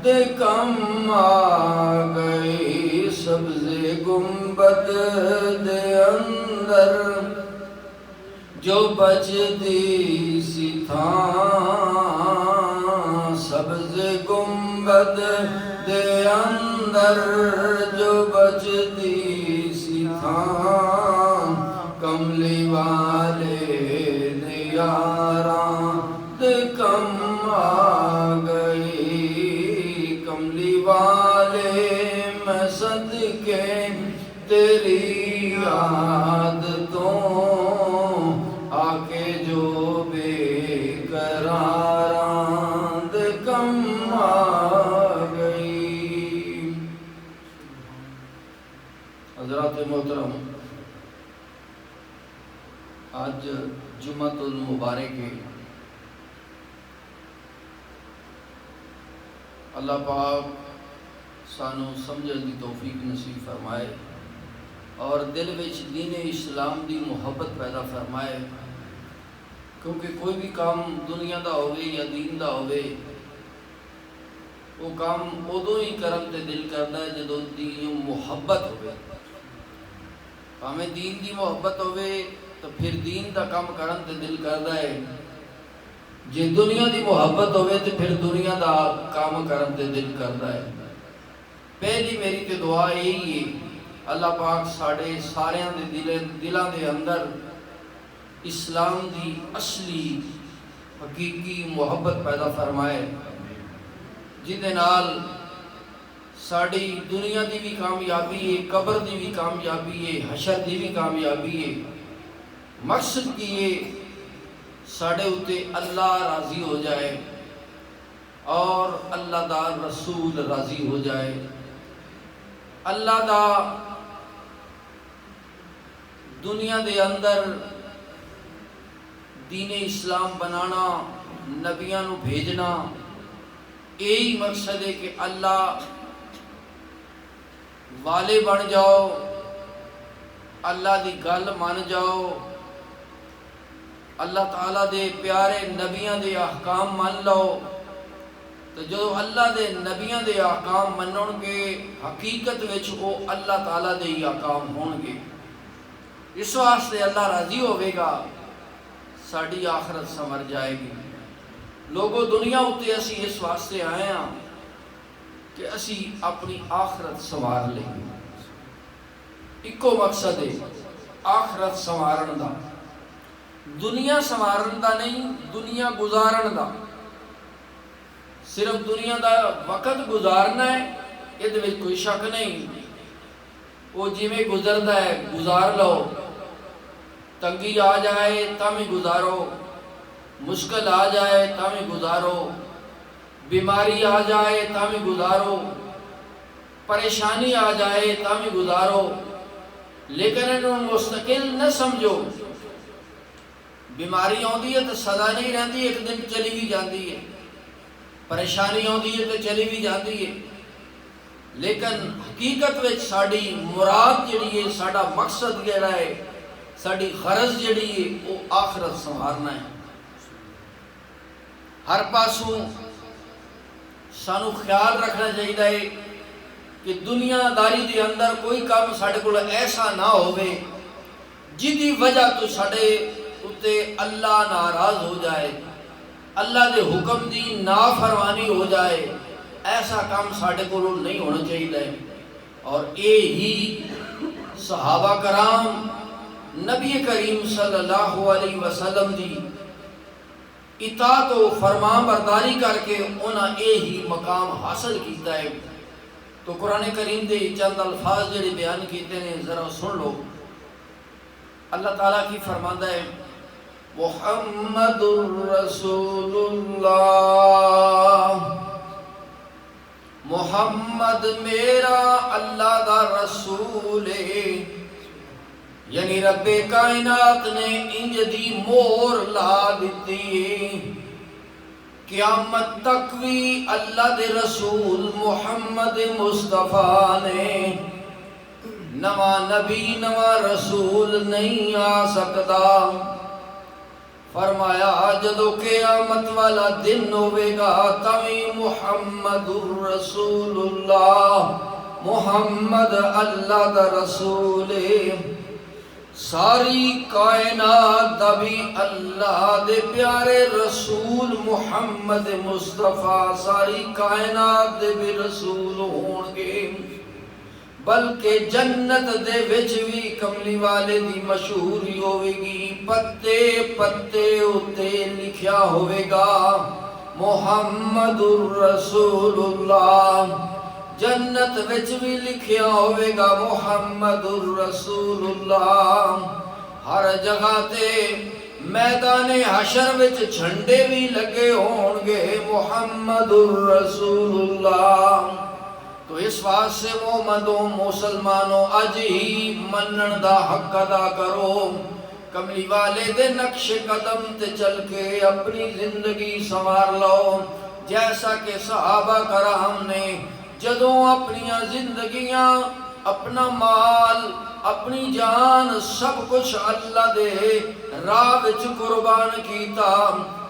دے کم آ گئی سبز گنبد دے اندر جو بچتی سی تھاں سبز گنبد دے اندر جو بچتی سی تھاں کملی والے دے یاراں دے کم آ گئی کملی والے میں صدقے تیری یاد تو آ کے جو بے قراراں دے کم آ گئی۔ حضرات محترم، آج جمعۃ المبارک ہے۔ اللہ پاک سانو سمجھن دی توفیق نصیب فرمائے اور دل وچ دین اسلام دی محبت پیدا فرمائے، کیونکہ کوئی بھی کام دنیا دا ہوئے یا دین دا ہوئے وہ کام ادو ہی کرم تے دل کردا ہے جدوں دین محبت ہوئے۔ ہمیں دین دی محبت ہوئے تو پھر دین دا کام کرن تے دل کردا ہے، جے دنیا دی محبت ہوئے تو پھر دنیا دا کام کرن تے دل کردا ہے۔ پہلی میری تے دعا یہی ہے، اللہ پاک ساڑے ساریاں دے دلاں دے اندر اسلام دی اصلی حقیقی محبت پیدا فرمائے، جدے نال ساڑی دنیا دی بھی کامیابی ہے، قبر دی بھی کامیابی ہے، حشر دی بھی کامیابی ہے۔ مقصد کی ہے ساڑے ہوتے اللہ راضی ہو جائے اور اللہ دا رسول راضی ہو جائے۔ اللہ دا دنیا دے اندر دین اسلام بنانا، نبیاں نو بھیجنا، یہی مقصد ہے کہ اللہ والے بن جاؤ، اللہ دی گل مان جاؤ، اللہ تعالیٰ دے پیارے نبیاں دے احکام مان لو۔ تو جو اللہ دے نبیاں دے احکام منن گے حقیقت وچ وہ اللہ تعالیٰ دے ہی احکام ہون گے۔ اس واسطے اللہ راضی ہوئے گا، ساڑی آخرت سمر جائے گی۔ لوگوں دنیا ہوتے اسی اس واسطے آئے ہیں کہ اسی اپنی آخرت سنوار لیں گے۔ ایکو مقصد ہے آخرت سنوارن دا، دنیا سنوارن دا نہیں، دنیا گزارن دا۔ صرف دنیا دا وقت گزارنا ہے، یہ کوئی شک نہیں، وہ جی میں گزردا ہے گزار لو، تنگی آ جائے تامی گزارو، مشکل آ جائے تامی گزارو، بیماری آ جائے تامی گزارو، پریشانی آ جائے تامی گزارو، لیکن انہوں مستقل نہ سمجھو۔ بیماری آندی ہے تو سدا نہیں رہتی، ایک دن چلی بھی جاتی ہے، پریشانی آندی ہے تو چلی بھی جاتی ہے، لیکن حقیقت وچ ساڑی مراد جڑی ہے، ساڑا مقصد جڑا ہے، ساڑی غرض جڑی ہے وہ آخرت سنوارنا ہے۔ ہر پاسوں سانو خیال رکھنا چاہیے کہ دنیا داری دے اندر کوئی کام ساڑے کو ایسا نہ ہوئے جدی وجہ تو ساڑے اتے اللہ ناراض ہو جائے، اللہ دے حکم دی نافرمانی ہو جائے، ایسا کام ساڑے کو نہیں ہونا چاہیے۔ اور ہی صحابہ کرام نبی کریم صلی اللہ علیہ وسلم دی اطاعت و فرمان برداری کر کے انہاں ہی مقام حاصل کیتا ہے۔ تو قرآن کریم دے چند الفاظ جڑے بیان کیتے ہیں ذرا سن لو۔ اللہ تعالیٰ کی فرماتا ہے محمد رسول اللہ، محمد میرا اللہ دا رسول ہے، یعنی رب کائنات نے انج دی مور لا دیتی ہے، قیامت تک بھی اللہ دے رسول محمد مصطفیٰ نے نواں نبی نواں رسول نہیں آ سکتا۔ فرمایا جدو قیامت والا دن ہوئے گا تمی محمد الرسول اللہ، محمد اللہ دا رسول ساری کائنات دا بھی اللہ دے پیارے رسول محمد مصطفیٰ ساری کائنات دے بھی رسول ہون گے، بلکہ جنت دے وچ بھی کملی والے دی مشہوری ہوئے گی، پتے پتے اتے لکھیا ہوئے گا محمد الرسول اللہ، جنت وچ بھی لکھیا ہوئے گا محمد الرسول اللہ، ہر جگہ تے میدان حشر وچ جھنڈے بھی لگے ہون گے محمد الرسول اللہ۔ تو اس واسطے مومنوں مسلمانوں اج ہی منن دا حق ادا کرو، کملی والے دے نقش قدم تے چل کے اپنی زندگی سنوار لو، جیسا کہ صحابہ کرام نے جدوں اپنی زندگیاں اپنا مال اپنی جان سب کچھ اللہ دے راہ وچ قربان کیتا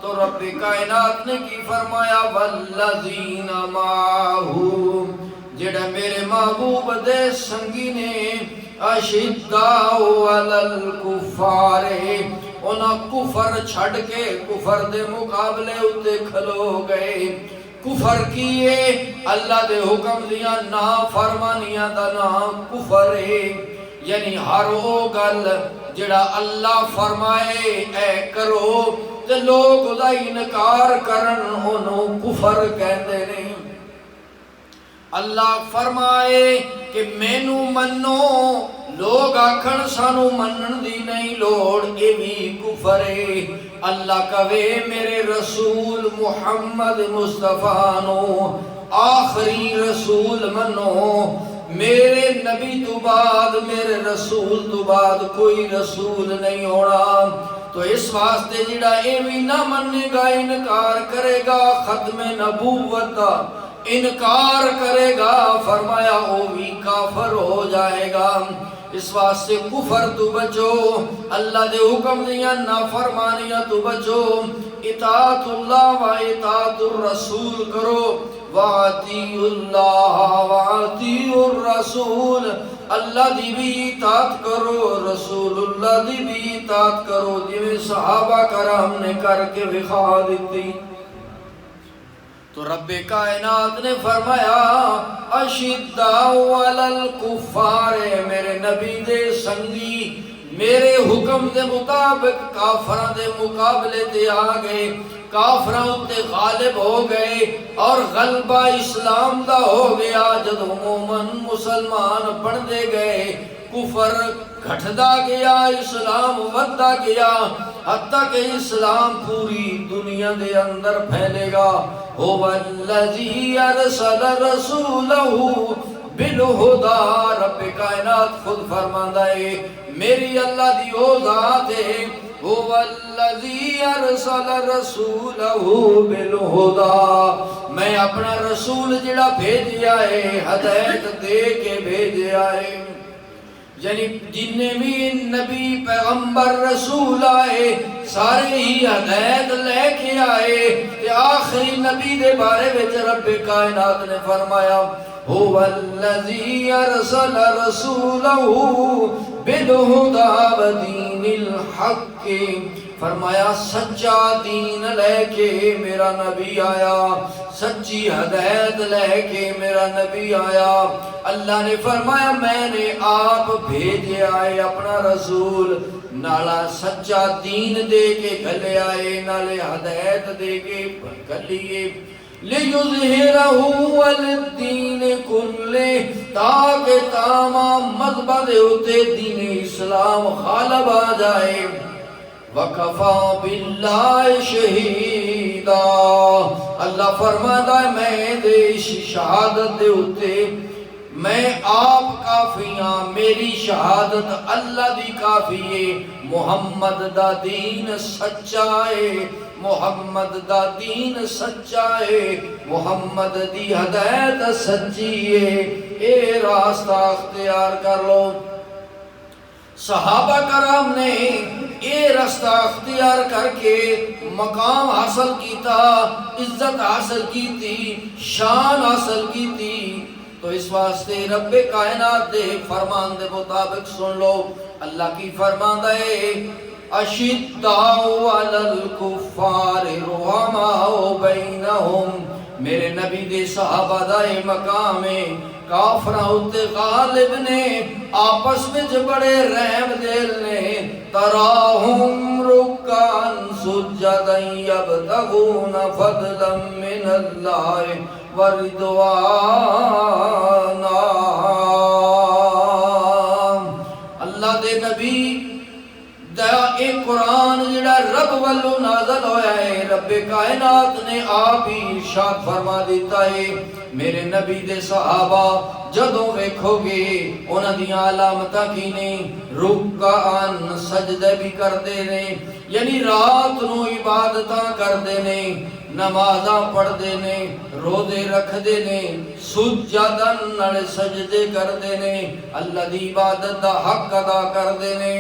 تو رب کائنات نے کی فرمایا والذین معہو، جڑا میرے محبوب دے سنگی نے اشداء علی الکفار، انہاں کفر چھڑ کے کفر دے مقابلے اتے کھلو گئے، کفر کیے اللہ دے حکم دیا نافرمانیاں دا نام کفر ہے، یعنی ہر وہ گل جڑا اللہ فرمائے اے کرو تے لوگ دا انکار کرن انہوں کفر کہندے نہیں، اللہ فرمائے کہ مینوں منو لوگ آکھن سانو منن دی نہیں لوڑ اے بھی کفر ہے، اللہ کہے میرے رسول محمد مصطفیٰ نو آخری رسول منو، میرے نبی تو بعد میرے رسول تو بعد کوئی رسول نہیں ہونا، تو اس واسطے جڑا اے بھی نہ مننے گا انکار کرے گا ختم نبوت دا انکار کرے گا، فرمایا وہ بھی کافر ہو جائے گا، اس واسطے کفر تو بچو، اللہ دے حکم دیا نافرمانیاں تو بچو، اطاعت اللہ و اطاعت الرسول کرو، وَاطِیعُوا اللَّهَ وَاطِیعُوا الرَّسُولَ، اللہ دی بھی اطاعت کرو رسول اللہ دی بھی اطاعت کرو، جویں صحابہ کرام نے کر کے دکھا دیتی۔ تو رب کائنات نے فرمایا اشداء علی الکفار، میرے نبی دے سنگی میرے حکم دے مطابق کافراں دے مقابلے تے آ گئے، کافراں تے غالب ہو گئے اور غلبہ اسلام دا ہو گیا، جب مومن مسلمان بندے گئے کفر گھٹدا گیا اسلام وددا گیا، حتیٰ کہ اسلام پوری دنیا دے اندر پھیلے گا، هو الذی ارسل رسولہ بالہدی، رب کائنات خود فرماندہ ہے میری اللہ دی او ذات ہے، هو الذی ارسل رسولہ بالہدی، میں اپنا رسول جڑا بھیجیا ہے ہدایت دے کے بھیجیا ہے، یعنی جننے بھی نبی پیغمبر رسول آئے سارے ہی ہدایت لے کے آئے، تے آخری نبی دے بارے وچ رب کائنات نے فرمایا هو الذی ارسل رسولہ بالہدی ودین الحق، فرمایا سچا دین لے کے میرا نبی آیا، سچی ہدایت لے کے میرا نبی آیا، اللہ نے فرمایا میں نے آپ بھیجے آئے اپنا رسول، نالا سچا دین دے کے گھلے آئے، نالے ہدایت دے کے گھلیے، لِيُظْهِرَهُ وَالدِّينِ كُلِّهِ، تاکہ تمام مذہب ہوتے دین اسلام غالب آ جائے، وَكَفَى بِاللَّهِ شَهِيدًا، اللہ فرماتا ہے میں دے شہادت دے ہوتے میں آپ کافی ہاں، میری شہادت اللہ دی کافی ہے، محمد دا دین سچا ہے، محمد دا دین سچا ہے، محمد دی ہدایت سچی ہے، اے راستہ اختیار کر لو۔ صحابہ کرام نے اے رستہ اختیار کر کے مقام حاصل کیتا، عزت حاصل کی تھی، شان حاصل کی تھی، تو اس واسطے رب کائنات دے فرمان دے مطابق سن لو، اللہ کی فرمان ہے اشداء علی الکفار رحماء بینہم، میرے نبی دے صحابہ دائے مقام کافراں اتے غالب نے، آپس میں بڑے رحم دل نے، تراہم رکعن سجدا یبتغون فضلا من اللہ ورضوانا، اللہ دے نبی دا ایک قرآن جڑا رب والو نازل ہویا ہے، رب کائنات نے آپ ہی ارشاد فرما دیتا ہے، میرے نبی دے صحابہ جدوں ویکھو گے انہاں دیاں علامتاں کی نے، رکعن سجدے بھی کردے نے، یعنی رات نو عبادتاں کردے نے، نمازاں پڑھدے نے، روزے رکھدے نے، سجدن نال سجدے کردے نے، اللہ دی عبادت دا حق ادا کردے نے۔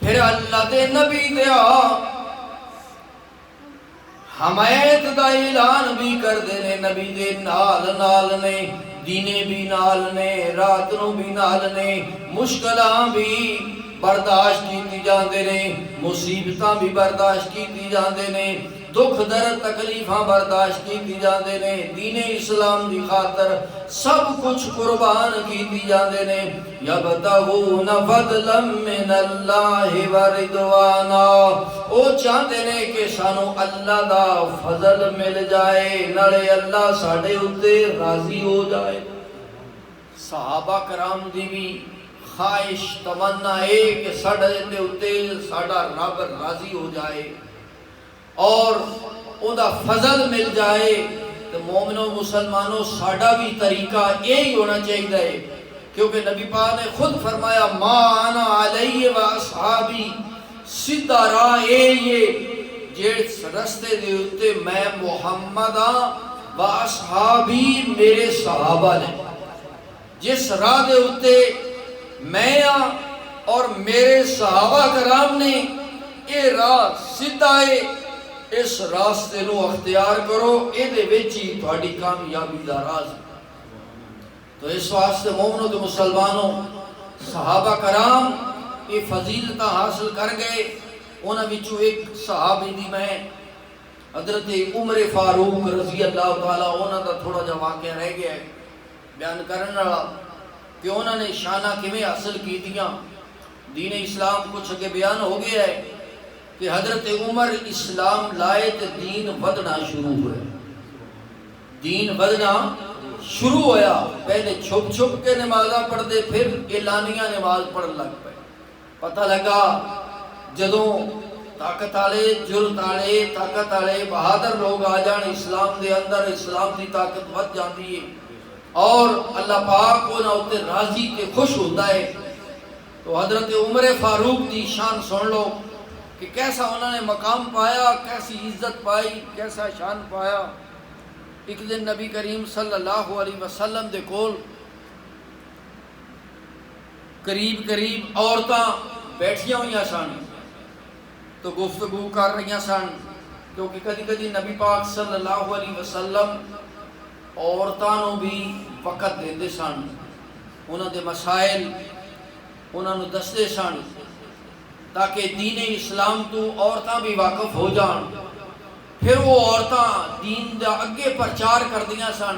پھر اللہ دے نبی دیا حمایت دا اعلان بھی کر دینے، نبی دے نال نال نے، دینے بھی نال نے، رات نو بھی نال نے، مشکلاں بھی برداشت کیتی جاندے نے، مصیبتاں بھی برداشت کیتی جاندے نے، دکھ درد تکلیفاں برداشت کیتی جاندے نے، دین اسلام دی خاطر سب کچھ قربان کیتی جاندے نے، یبتغون فضلا من اللہ ورضوانا، او چاہتے نے کہ سانو اللہ دا فضل مل جائے، نالے اللہ ساڑے اتے راضی ہو جائے۔ صحابہ کرام دی بھی خواہش تمنا ہے کہ ساڑے اتے ساڑا رب راضی ہو جائے اور ان دا فضل مل جائے، تو مومنوں مسلمانوں ساڑا بھی طریقہ یہی ہونا چاہیے، کیونکہ نبی پاک نے خود فرمایا ما انا علیہ و اصحابی، سیدھا راہ یہ جس رستے دے اتے میں محمد و اصحابی میرے صحابہ نے، جس راہ دے اتے میں اور میرے صحابہ کرام نے، یہ راہ سیدھا ہے، اس راستے نو اختیار کرو، اے دے وچی تہاڈی کامیابی دا راز۔ تو اس واسطے مومنوں تے مسلمانوں صحابہ کرام یہ فضیلتاں حاصل کر گئے، انہاں وچوں ایک صحابی دی میں حضرت عمر فاروق رضی اللہ تعالیٰ انہاں دا تھوڑا جا واقعہ رہ گیا ہے بیان کرنے والا، کہ انہوں نے شانہ کیویں حاصل کی دیاں، دین اسلام کچھ اگے بیان ہو گیا ہے کہ حضرت عمر اسلام لائے تو دین ودنا شروع ہوئے، دین ودنا شروع ہویا، پہلے چھپ چھپ کے نمازاں پڑھ دے، پھر اعلانیہ نماز پڑھ لگ پہ، پتہ لگا جدوں طاقت آلے، جرت آلے، طاقت آلے، بہادر لوگ آ جان اسلام دے اندر، اسلام دی طاقت ود جاندی ہے اور اللہ پاک انہاں اتے راضی تے خوش ہوتا ہے۔ تو حضرت عمر فاروق دی شان سن لو کہ کیسا انہوں نے مقام پایا، کیسی عزت پائی، کیسا شان پایا۔ ایک دن نبی کریم صلی اللہ علیہ وسلم دے کول قریب عورتاں بیٹھیاں ہوئی سن، تو گفتگو کر رہی سن، کیونکہ کدی کدی نبی پاک صلی اللہ علیہ وسلم عورتاں نو بھی وقت دیندے سن، انہاں دے مسائل انہاں نو دسدے سن، تاکہ دین اسلام تو عورتاں بھی واقف ہو جان۔ پھر وہ عورتاں دین دا اگے پرچار کر دیا سن،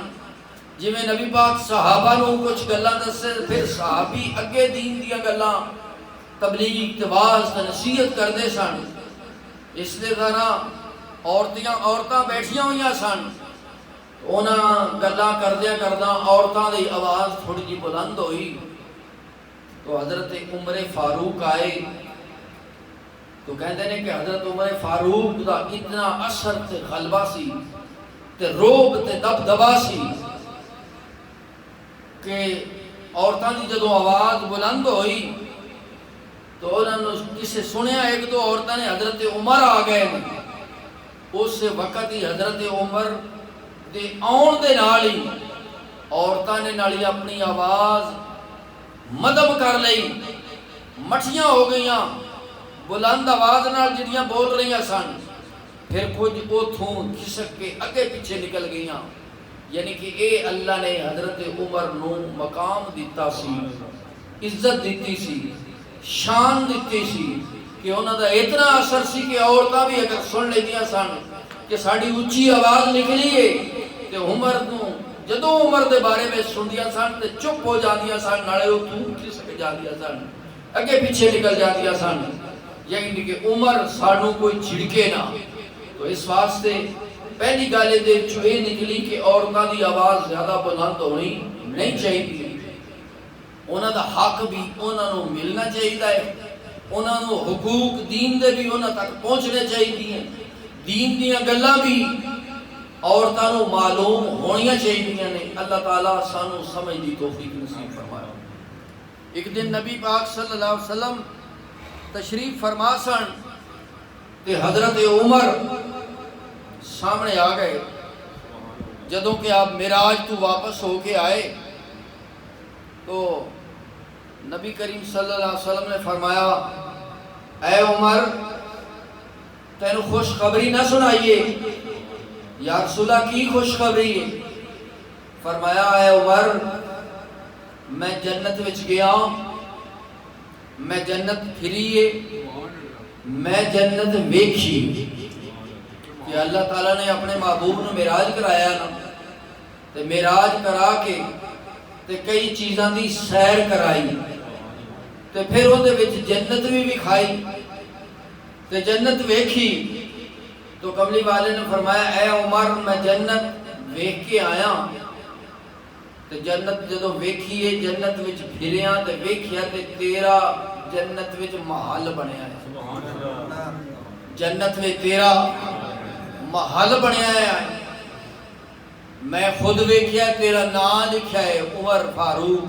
جی میں نبی پاک صحابہ نو کچھ گلاں دسے، پھر صحابی اگے دین دیا گلاں تبلیغ اقتباس نصیحت کر دے سن۔ اس لئے طرح عورتاں بیٹھیاں ہوئی سن، انہاں گلاں کردیاں عورتاں دی آواز تھوڑی جی بلند ہوئی، تو حضرت عمر فاروق آئے، تو کہتے ہیں کہ حضرت عمر فاروق دا اتنا اثر تے غلبہ سی تے روب تے دبدبا سی کہ عورتاں دی جدو آواز بلند ہوئی تو انہوں نے کسے سنیا، ایک دو عورتاں نے حضرت عمر آ گئے، اس وقت ہی حضرت عمر دے آن دے نالی عورتاں نے نالی اپنی آواز مدب کر لئی، مٹھیاں ہو گئیاں، بلند آواز نال جڑیاں بول رہی سن، پھر کچھ اتھوں کھسک کے اگے پیچھے نکل گئیاں، یعنی کہ اے اللہ نے حضرت عمر نو مقام دیتا سی، عزت دیتی سی، شان دیتی سی کہ انہاں دا اتنا اثر سی کہ عورتاں بھی اگر سن لیندیاں سن کہ ساڈی اونچی آواز نکلی ہے تے عمر نو جدوں عمر دے بارے میں سندیاں سن تے چپ ہو جاندیاں سن، نالے اتھوں کھسک جاندیاں سن، اگے پیچھے نکل جاندیاں سن، یعنی کہ عمر سانو کوئی چھڑکے نہ۔ تو اس واسطے پہلی گالے دے چوہے نکلی کہ عورتاں دی آواز زیادہ بلند ہونی نہیں چاہیے، انہاں دا حق بھی انہاں نو ملنا چاہیے، انہاں نو حقوق دین دے بھی انہاں تک پہنچنے چاہیے، دین دیاں گلاں بھی عورتاں نو معلوم ہونیاں چاہیے نے۔ اللہ تعالیٰ سانو سمجھ دی توفیق نصیب فرمائے۔ ایک دن نبی پاک صلی اللہ علیہ وسلم تشریف فرما سن تے حضرت عمر سامنے آ گئے، جدوں کہ آپ معراج تو واپس ہو کے آئے تو نبی کریم صلی اللہ علیہ وسلم نے فرمایا، اے عمر تینو خوشخبری نہ سنائیے؟ یا رسول اللہ کی خوشخبری ہے؟ فرمایا، اے عمر میں جنت وچ گیا، میں جنت پھریے، میں جنت ویکھی کہ اللہ تعالیٰ نے اپنے محبوب نے معراج کرایا نا، تے معراج کرا کے تے کئی چیزاں دی سیر کرائی، تے پھر وہ دے وچ جنت بھی کھائی تے جنت ویکھی۔ تو کملی والے نے فرمایا، اے عمر میں جنت ویکھ کے آیا، تے جنت جدو ویکھیے جنت وچ پھریاں تے ویکھیا تے تیرا جنت وچ محل بنیا ہے، جنت میں تیرا محل بنیا ہے، میں خود ویکھیا تیرا نام لکھا ہے عمر فاروق،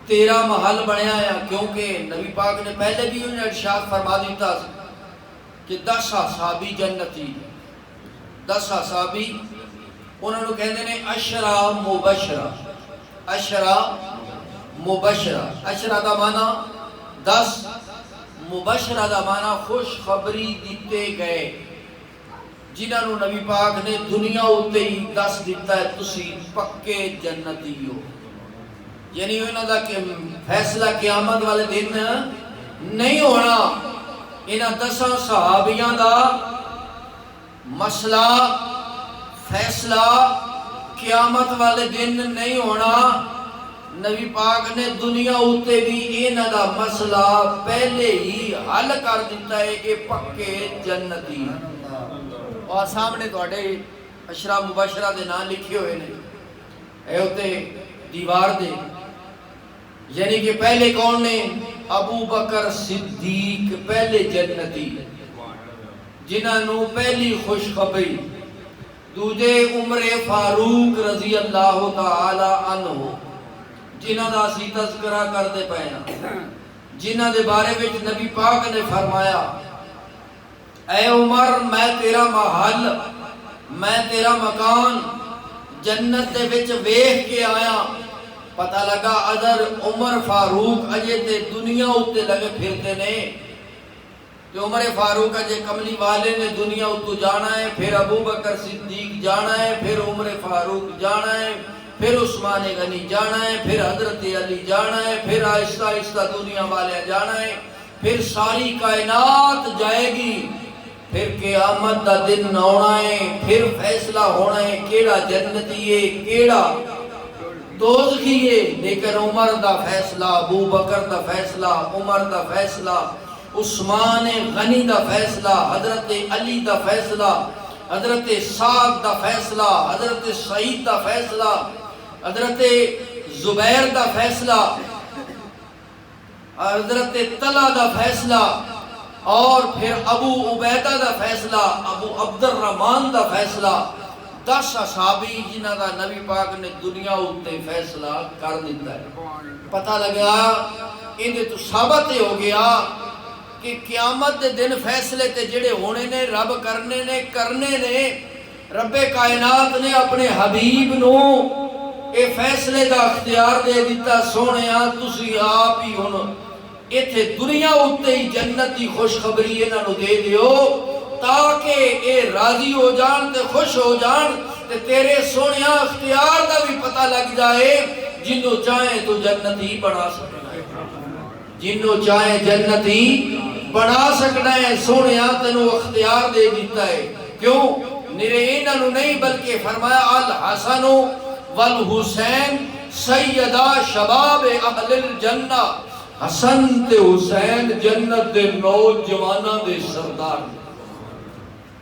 تیرا محل بنیا ہے، کیونکہ نبی پاک نے پہلے بھی انہیں ارشاد فرما دیتا کہ 10 صحابی جنتی، 10 صحابی انہوں نے کہتے ہیں اشرا مبشرہ، اشرا مبشرہ، اشرا دا معنی 10، مبشرہ دا معنی خوشخبری دیتے گئے، جنہاں نو نبی پاک نے دنیا ہوتے ہی 10 دیتا ہے تسی پکے جنتی ہو، یعنی انہاں دا کہ فیصلہ قیامت والے دن نہیں ہونا، انہاں 10 صحابیاں دا مسئلہ فیصلہ قیامت والے دن نہیں ہونا، نبی پاک نے دنیا ہوتے بھی انہاں دا مسئلہ پہلے ہی حل کر دیتا ہے کہ پکے جنتی۔ اور سامنے توڑے اشرا مبشرہ دے نام لکھے ہوئے نے، اے ہوتے دیوار دے، یعنی کہ پہلے کون نے؟ ابو بکر صدیق پہلے جنتی، جنہاں نو پہلی خوشخبری، دوجے عمر فاروق رضی اللہ تعالی عنہ، جنہاں دا اسی تذکرہ کر دے پہنا، جنہاں دے بارے میں نبی پاک نے فرمایا، اے عمر میں تیرا محل، میں تیرا مکان جنت دے وچ ویکھ کے آیا، پتہ لگا ادھر عمر فاروق اجے تے دنیا اتے لگے پھرتے نے، تو عمر فاروق اجے کملی والے نے دنیا اتو جانا ہے، پھر ابو بکر صدیق جانا ہے، پھر عمر فاروق جانا ہے، پھر عثمان غنی جانا ہے، پھر حضرت علی جانا ہے، پھر آہستہ آہستہ دنیا والے جانا ہے، پھر ساری کائنات جائے گی، پھر قیامت دا دن آنا ہے، پھر فیصلہ ہونا ہے کیڑا جنتی ہے کیڑا دوزخی ہے، لیکن عمر دا فیصلہ، ابو بکر دا فیصلہ، عمر دا فیصلہ، عثمان غنی دا فیصلہ، حضرت علی دا فیصلہ، حضرت سعد دا فیصلہ، حضرت سعید دا فیصلہ، حضرت زبیر دا فیصلہ، حضرت طلحہ دا فیصلہ، اور پھر ابو عبیدہ دا فیصلہ، ابو عبد الرحمن دا فیصلہ، 10 صحابی جنہاں دا نبی پاک نے دنیا اتے فیصلہ کر دیتا ہے۔ پتہ لگا اندھے تو ثابت ہو گیا کہ قیامت دے دن فیصلے تے جڑے ہونے نے رب کرنے نے، رب کائنات نے اپنے حبیب نو اے فیصلے دا اختیار دے دیتا، سونیا تسی آپ ہی ہن ایتھے دنیا اتے ہی جنت دی خوشخبری انہاں نو دے دیو تاکہ اے راضی ہو جان تے خوش ہو جان تے تیرے سونیا اختیار دا بھی پتہ لگ جائے جنوں چاہیں تو جنتی بنا سکنا ہے جنوں چاہیں جنتی بنا سکنا ہے سونیا تینوں اختیار دے دیتا ہے کیوں نرے انہاں نو نہیں بلکہ فرمایا الحسن والحسین سیدہ شباب اہل الجنہ حسن تے حسین جنت دے نوجواناں دے سردار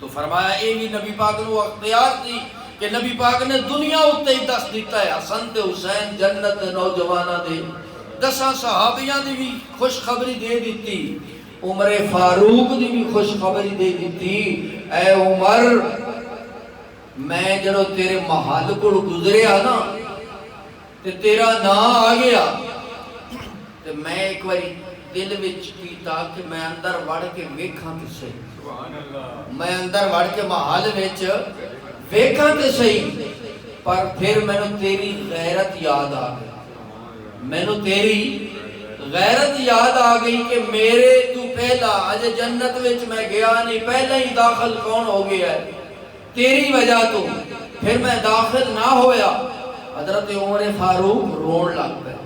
تو فرمایا اے بھی نبی پاک نو اختیار تھی کہ نبی پاک نے دنیا اتے ہی دس دیتا ہے حسن تے حسین جنت دے نوجواناں دے دساں صحابیاں دی بھی خوشخبری دے دیتی عمر فاروق دی بھی خوشخبری دے دیتی اے عمر میں جڑو تیرے محل کو گزریا نا تے تیرا نام آ گیا تے میں ایک باری دل وچ کیتا کہ میں اندر وڑ کے ویکھاں تے صحیح میں اندر وڑ کے محل وچ ویکھاں تے صحیح پر پھر میں نے تیری غیرت یاد آ گئی میں نے تیری غیرت یاد آ گئی کہ میرے تو پہلا اجے جنت وچ میں گیا نہیں پہلا ہی داخل کون ہو گیا ہے تیری وجہ تو پھر میں داخل نہ ہویا حضرت عمر فاروق رون لگ پہ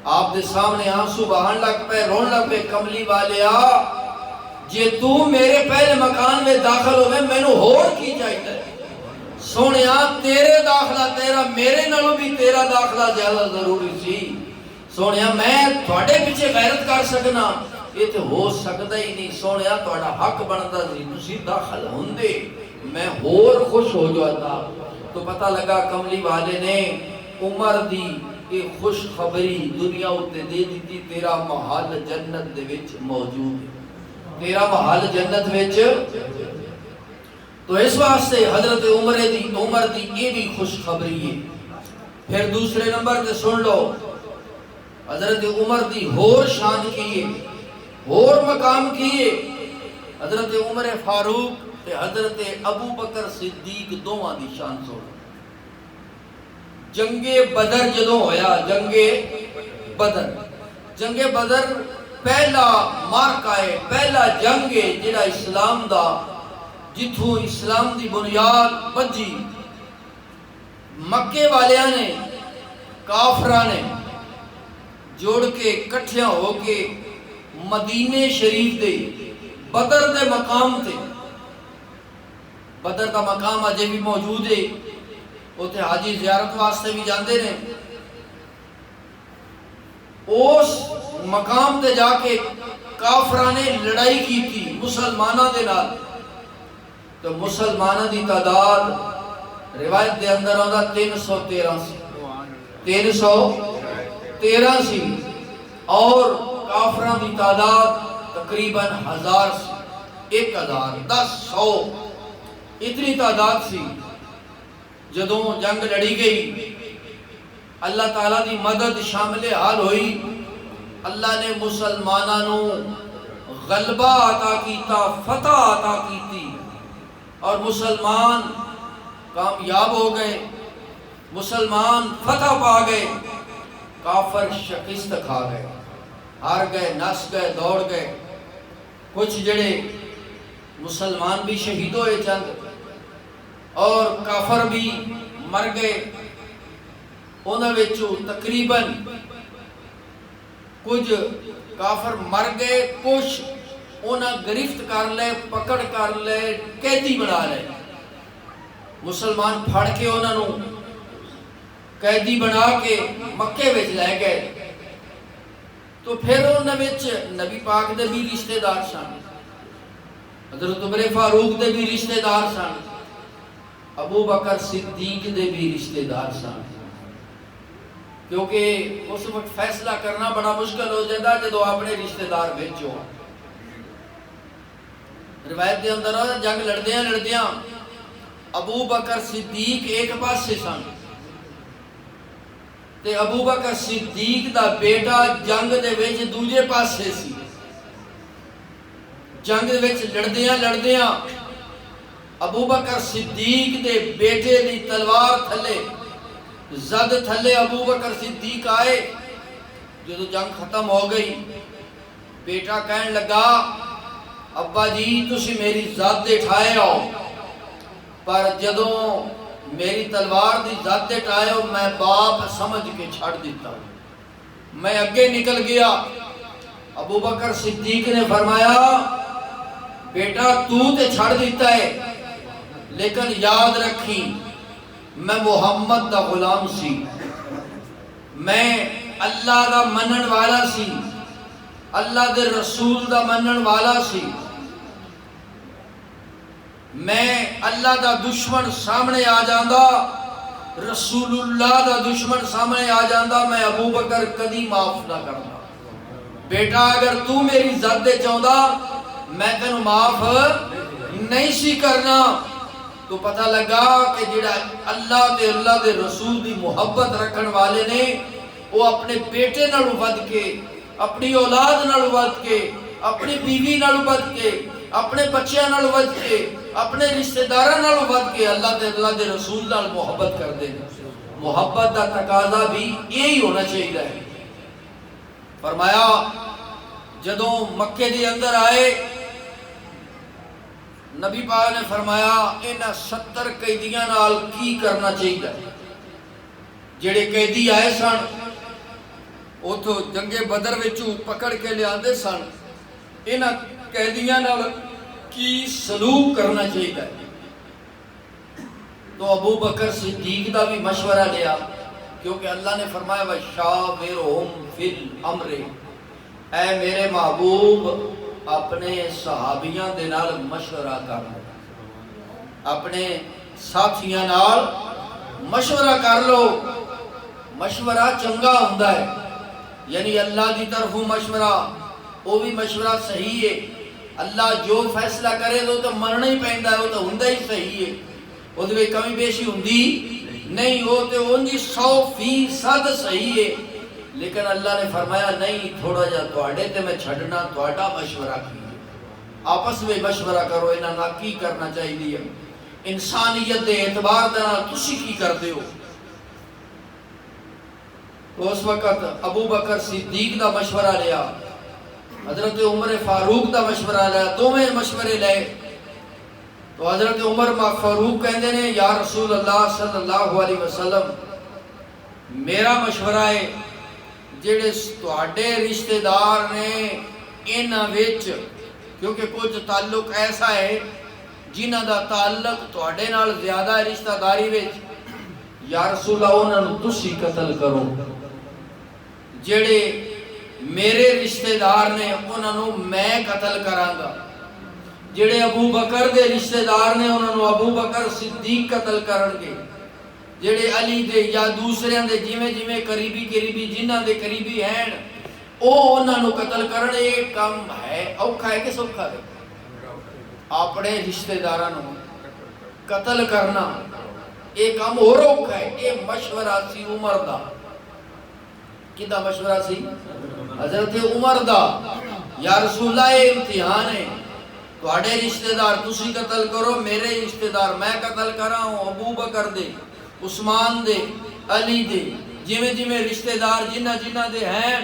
آپ دے سامنے آنسو بہان لگ پہ رون لگ پہ کملی والے آ جے تو میرے پہلے مکان میں داخل ہوئے میں نے ہور کی چاہیے سونے آپ تیرے داخلہ تیرا میرے نالوں بھی تیرا داخلہ زیادہ ضروری سی سونے میں تھوڑے پیچھے غیرت کر سکنا یہ تو ہو سکتا ہی نہیں سونے تھوڑا حق بنتا سی تسی داخل ہوندے میں اور خوش ہو جاتا تو پتہ لگا کملی والے نے عمر دی ایک خوش خبری دنیا اتے دے دیتی تیرا محل جنت دے وچ موجود ہے تیرا محل جنت وچ تو اس واسطے حضرت عمر دی یہ بھی خوش خبری ہے پھر دوسرے نمبر تے سن لو حضرت عمر دی ہور شان کیے ہور مقام کیے حضرت عمر فاروق تے حضرت ابو بکر صدیق دوواں دی شان سن جنگ بدر جدوں ہویا جنگ بدر پہلا مارکا ہے پہلا جنگ ہے جڑا اسلام دا جتھوں اسلام دی بنیاد بجی مکے والیاں نے کافراں نے جوڑ کے کٹھیاں ہو کے مدینے شریف دے بدر دے مقام تے بدر دا مقام اجے بھی موجود ہے اوتھے حاجی زیارت واسطے بھی جاندے نے اس مقام تے جا کے کافراں نے لڑائی کی تھی مسلماناں دے نال تو مسلمانہ دی تعداد روایت دے اندر آدھا 313 سی 313 سی اور کافران دی تعداد تقریباً 1000 سی 1000 1000 اتنی تعداد سی جدوں جنگ لڑی گئی اللہ تعالیٰ دی مدد شامل حال ہوئی اللہ نے مسلمانوں غلبہ عطا کیتا فتح عطا کیتی اور مسلمان کامیاب ہو گئے مسلمان فتح پا گئے کافر شکست کھا گئے ہار گئے نس گئے دوڑ گئے کچھ جڑے مسلمان بھی شہید ہوئے چند اور کافر بھی مر گئے انہاں وچوں تقریباً کچھ کافر مر گئے کچھ انہاں گرفت کر لے پکڑ کر لے قیدی بنا لے مسلمان پھڑ کے انہاں نو قیدی بنا کے مکے وچ لے گئے تو پھر انہاں وچ نبی پاک دے بھی رشتہ دار سن حضرت عمر فاروق دے بھی رشتہ دار سن ابو بکر صدیق دے بھی رشتہ دار سن کیونکہ اس وقت فیصلہ کرنا بڑا مشکل ہو جاتا جدو اپنے رشتہ دار وچ ہو روایت دے اندر جنگ لڑدیاں ابو بکر صدیق ایک پاس سے سن تے ابو بکر صدیق دا بیٹا جنگ دے وچ دوجے پاس سے سی جنگ دے وچ لڑدیاں ابو بکر صدیق دے بیٹے دی تلوار تھلے زد تھلے ابو بکر صدیق آئے جدو جنگ ختم ہو گئی بیٹا کہنے لگا ابا جی تسی میری ذات دے ٹھائے ہو، پر جدوں میری تلوار دی ذات دے ٹھائے ہو میں باپ سمجھ کے چھڑ دیتا ہوں، میں اگے نکل گیا۔ ابو بکر صدیق نے فرمایا بیٹا تو تے چھڑ دیتا ہے، لیکن یاد رکھی میں محمد دا غلام سی، میں اللہ دا منن والا سی، اللہ دے رسول دا منن والا سی، میں اللہ دا دشمن سامنے آ جاندہ، رسول اللہ دا دشمن سامنے آ جاندہ، میں ابو بکر کدی معاف نہ کرنا۔ بیٹا اگر تو میری ذات دے چاہتا میں تینوں معاف نہیں سی کرنا۔ تو پتہ لگا کہ جڑا اللہ دے رسول دی محبت رکھن والے نے وہ اپنے بیٹے نالوں ود کے، اپنی اولاد نالوں ود کے، اپنی بیوی نالوں ود کے، اپنے بچیاں نالوں ود کے، اپنے رشتہ داراں نالوں ود کے اللہ دے رسول نال محبت کر دے۔ محبت دا تقاضا بھی یہی ہونا چاہیے ہے۔ فرمایا جدوں مکے دے اندر آئے نبی پاک نے فرمایا انہاں 70 قیدیاں نال کی کرنا چاہیے۔ جڑے قیدی آئے سن وہ تو جنگ بدر وچوں پکڑ کے لے آندے سن، انہاں قیدیاں نال کی سلوک کرنا چاہیے۔ تو ابو بکر صدیق دا بھی مشورہ لیا، کیونکہ اللہ نے فرمایا وَشَاوِرْهُمْ فِي الْأَمْرِ، اے میرے محبوب اپنے صحابیاں دے نال مشورہ کر لو، اپنے ساتھیاں نال مشورہ کر لو۔ مشورہ چنگا ہوندا ہے، یعنی اللہ دی طرفوں مشورہ، وہ بھی مشورہ صحیح ہے۔ اللہ جو فیصلہ کرے تو مننا ہی پیندا ہے، وہ تو ہوندا ہی صحیح ہے، وہ تو کمی بیشی ہوندی نہیں، وہ تو اونجی 100% صحیح ہے۔ لیکن اللہ نے فرمایا نہیں تھوڑا جا تواڈے تے میں چھڈنا، تواڈا مشورہ کیجیے، آپس میں مشورہ کرو، انہاں نال کی کرنا چاہیے، انسانیت دے اعتبار دے نال تسی کی کردے ہو۔ تو اس وقت ابو بکر صدیق دا مشورہ لیا، حضرت عمر فاروق دا مشورہ لیا، دوویں مشورے لے۔ تو حضرت عمر فاروق کہندے نے یا رسول اللہ صلی اللہ علیہ وسلم میرا مشورہ ہے جڑے تواڈے رشتہ دار نے انہاں وچ، کیونکہ کچھ تعلق ایسا ہے جنہاں دا تعلق تواڈے نال زیادہ رشتہ داری وچ، یا رسول اللہ انہاں نوں تسی قتل کرو۔ جڑے میرے رشتہ دار نے انہاں نوں میں قتل کراں گا، جڑے ابو بکر دے رشتہ دار نے انہاں نوں ابو بکر صدیق قتل کرن گے، جڑے علی دے یا دوسرے دے جویں قریبی جنہاں دے قریبی ہیں او انہاں نوں قتل کرن۔ یہ کام ہے اوکھا ہے کہ سوکھا ہے؟ اپنے رشتہ داراں نوں قتل کرنا یہ کام اور اوکھا ہے۔ یہ مشورہ سی عمر دا، کدا مشورہ سی؟ حضرت عمر دا، یا رسول اللہ یہ امتحان ہے، تواڈے رشتہ دار تسی قتل کرو، میرے رشتہ دار میں قتل کراں، ابو بکر دے، عثمان دے، علی دے، جویں رشتہ دار جنہ دے ہیں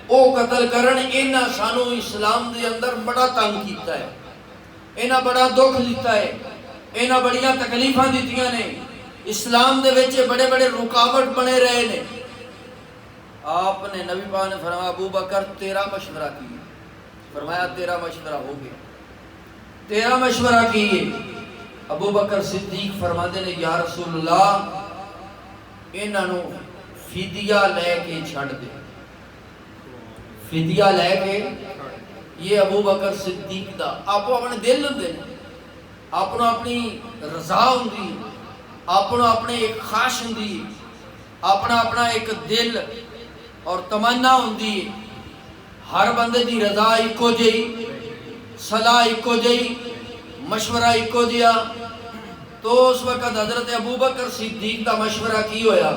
او قتل کرن۔ انہاں سانو اسلام دے اندر بڑا تنگ کیتا ہے، انہاں بڑا دکھ دیتا ہے، انہاں بڑیاں تکلیفاں دتیاں نے، اسلام دے وچ بڑے بڑے رکاوٹ بنے رہے نے۔ آپ نے نبی پاک نے فرمایا ابو بکر تیرا مشورہ کی، فرمایا تیرا مشورہ ہو گیا، تیرا مشورہ کیے۔ ابو بکر صدیق فرماتے نے یا رسول اللہ انہاں نوں فدیہ لے کے چھڑ دے، فدیہ لے کے۔ یہ ابو بکر صدیق دا آپ اپنے دل ہوندے نے، اپنا اپنی رضا ہوندی، اپنا اپنے ایک خواہش ہوندی، اپنا ایک دل اور تمنا ہوندی۔ ہر بندے دی رضا ایکو جئی، صلاح ایکو جئی، مشورہ ایکو جیا۔ تو اس وقت حضرت ابو بکر صدیق دا مشورہ کی ہویا،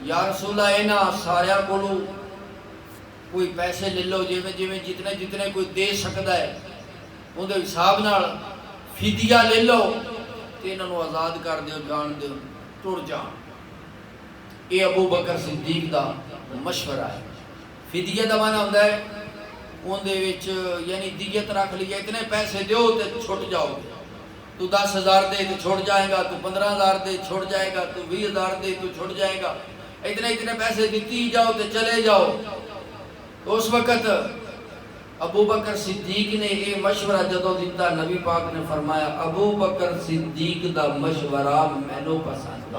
یا رسول اللہ انہاں ساریاں کولوں کوئی پیسے لے لو، جتنے کوئی دے سکتا ہے ان دے حساب نال فدیہ لے لو تے انہاں نوں آزاد کر دیو، جان دیو، ٹر جان۔ یہ ابو بکر صدیق دا مشورہ ہے۔ فدیہ دا معنی ہوندا ہے اندے وچ یعنی دیت رکھ لی اتنے پیسے دیو تے چھٹ جاؤ گے، تو 10,000 دے تو چھوڑ جائے گا، تو 15,000 دے چھوڑ جائے گا، تو 20,000 دے تو چھوڑ جائے گا، اتنے پیسے دیتی جاؤ تے چلے جاؤ۔ تو اس وقت ابو بکر صدیق نے یہ مشورہ جدو دیتا، نبی پاک نے فرمایا ابو بکر صدیق دا مشورہ مینوں پسند آ۔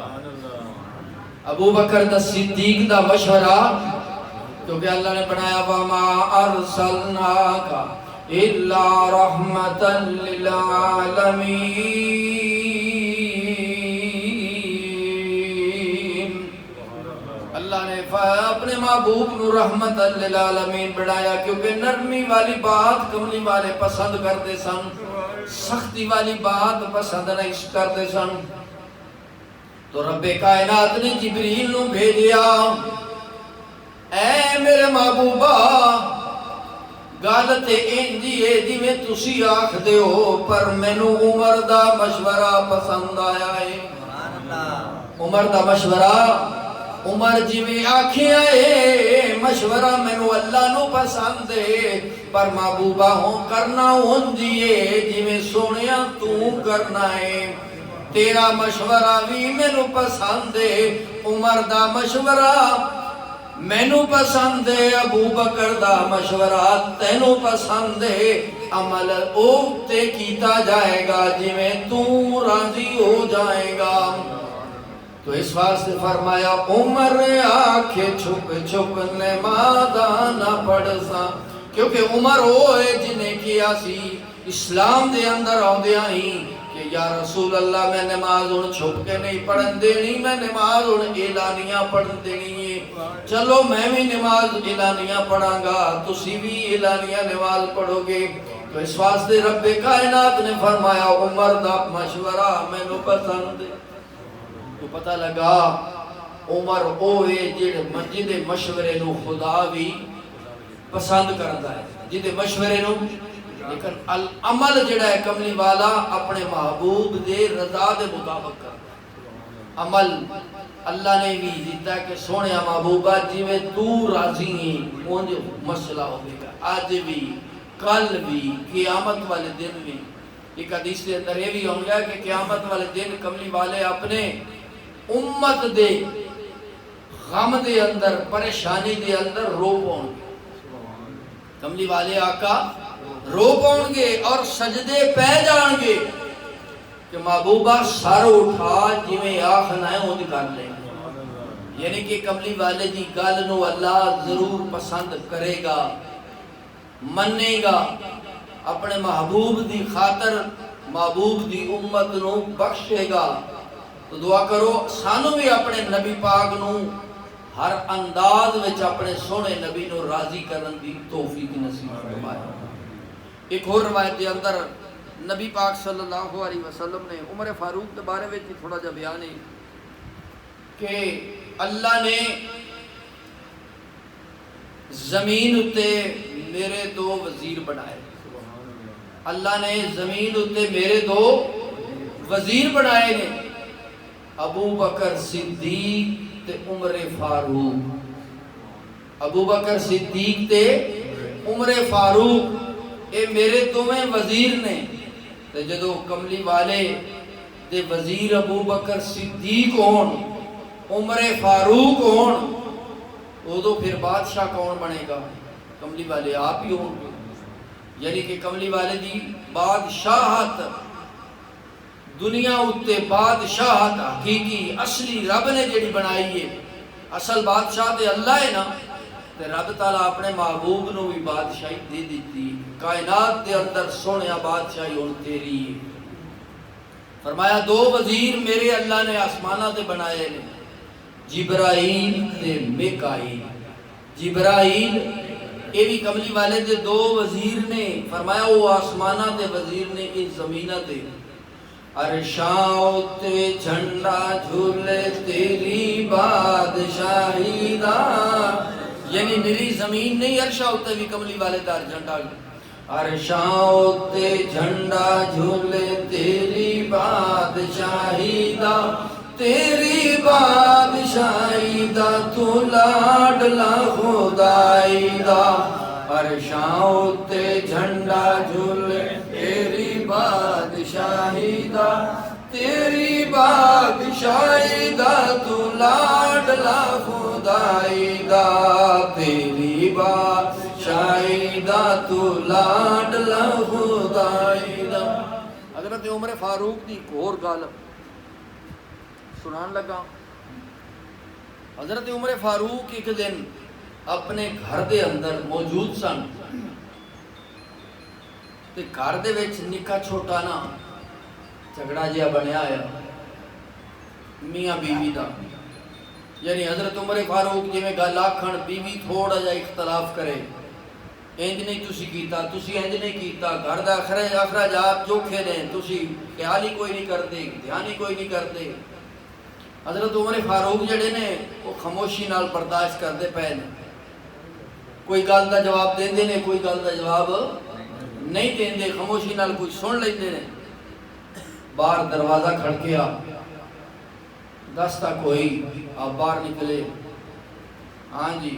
ابو بکر دا صدیق دا مشورہ، کیونکہ اللہ نے بنایا وَمَا أَرْسَلْنَاكَ إِلَّا رَحْمَةً لِلْعَالَمِينَ۔ اللہ نے اپنے محبوب نو رحمت للعالمین بنایا، کیونکہ نرمی والی بات کملی والے پسند کرتے سن، سختی والی بات پسند نہیں کرتے سن۔ تو رب کائنات نے جبریل نو بھیجیا، اے میرے محبوبہ گل تے انجی ہے جویں تسی آکھدے ہو، پر مینوں عمر دا مشورہ پسند آیا ہے۔ عمر دا مشورہ، عمر جویں آکھیا ہے مشورہ مینوں اللہ نو پسند ہے، پر محبوبہ ہوں کرنا ہونجی ہے جویں سونیا تو کرنا ہے۔ تیرا مشورہ بھی مینوں پسند ہے، عمر دا مشورہ مینوں پسند ہے، ابو بکر دا مشورہ تینوں پسند ہے۔ عمل او تے کیتا جائے گا جویں تو راضی ہو جائے گا۔ تو اس واسطے فرمایا عمر آکھے چھپ چھپ نماز نہ پڑھ سا، کیونکہ عمر وہ ہے جنہیں کیا سی اسلام دے اندر آدھیاں ہی کہ یا رسول اللہ میں نماز ان چھپ کے نہیں پڑھن دینی، میں نماز ان اعلانیہ پڑھن دینی ہے۔ چلو میں بھی نماز اعلانیہ پڑھاں گا، تسی بھی اعلانیہ نماز پڑھو گے۔ تو اس واسطے رب کائنات نے فرمایا عمر دا مشورہ مینوں پسند ہے۔ تو پتہ لگا عمر او ہے جدے مشورے نو خدا بھی پسند کرتا ہے، جدے مشورے نو، لیکن العمل جڑا ہے کملی والا اپنے محبوب دے رضا دے مطابق کرتا۔ عمل اللہ نے بھی دیتا کہ سونے محبوبہ جویں تو راضی ہیں اونج مسئلہ ہوگا، آج بھی کل بھی قیامت والے دن میں۔ ایک حدیث کے اندر یہ بھی ہوں گا کہ قیامت والے دن کملی والے اپنے امت دے غم دے اندر، پریشانی دے اندر رو پاؤں گے، کملی والے آقا رو پاؤں گے اور سجدے پہ جان گے کہ محبوبہ سر اٹھا جویں آخنا ہے وہ کر لیں گے۔ یعنی کہ کملی والے دی گل نو اللہ ضرور پسند کرے گا، منے گا، اپنے محبوب دی خاطر محبوب دی امت نو بخشے گا۔ تو دعا کرو سانو بھی اپنے نبی پاک نو ہر انداز وچ اپنے سونے نبی نو راضی کرن دی توفیق نصیب فرمائے۔ ایک اور روایت کے اندر نبی پاک صلی اللہ علیہ وسلم نے عمر فاروق کے بارے میں تھوڑا جا بیان ہے کہ اللہ نے زمین اتے میرے دو وزیر بنائے، اللہ نے زمین اتے میرے دو وزیر بنائے نے، ابو بکر صدیق تے عمر فاروق۔ ابو بکر صدیق تے عمر فاروق اے میرے دوویں وزیر نے۔ تے جدو کملی والے دے وزیر ابو بکر صدیق ہون، عمر فاروق ہون، تو پھر بادشاہ کون بنے گا؟ کملی والے آپ ہی ہوں گے۔ یعنی کہ کملی والے دی بادشاہت دنیا اتے بادشاہت حقیقی اصلی رب نے جڑی بنائی ہے، اصل بادشاہ تے اللہ ہے نا، تے رب تعالیٰ اپنے محبوب نو بھی بادشاہی دے دیتی، کائنات دے اندر سونیا بادشاہی ہون تیری ہے۔ فرمایا دو وزیر میرے اللہ نے آسمانہ تے بنائے نے، جبرائیل تے میکائیل۔ جبرائیل یہ بھی کملی والے دے دو وزیر نے، فرمایا وہ آسمانہ تے وزیر نے اس زمینہ تے۔ عرشاں تے جھنڈا جھولے تیری بادشاہی دا، یعنی میری زمین نہیں، عرشاں تے بھی کملی والے دار جھنڈا۔ عرشاں تے جھنڈا جھولے تیری بادشاہی دا، تیری بادشاہی دا تو لاڈلا خدائی دا۔ عرشاں تے جھنڈا جھولے تیری بادشاہی دا، تیری بادشاہی دا، تو لاڈلا خدائی دا، تیری بادشاہی دا، تو لاڈلا خدائی دا۔ حضرت عمر فاروق دی ایک اور گل سنان لگا۔ حضرت عمر فاروق ایک دن اپنے گھر دے اندر موجود سن، تے گھر دے وچ نکا چھوٹا نا جھگڑا جہا بنیا ہے میاں بیوی دا، یعنی حضرت عمر فاروق جی میں گل آکھن بیوی تھوڑا جا اختلاف کرے، انج نہیں تسی کیتا، تسی انج نہیں کیتا، گھر دا اخراجات چوکھے نے، تسی خیال ہی کوئی نہیں کرتے، دھیان ہی کوئی نہیں کرتے۔ حضرت عمر فاروق جڑے نے وہ خاموشی نال برداشت کرتے پے نے، کوئی گل دا جواب دیندے نے، کوئی گل دا جواب نہیں دیندے، خاموشی نال کوئی سن لیندے نے۔ باہر دروازہ کھڑکیا، دستہ کوئی، آپ باہر نکلے، ہاں جی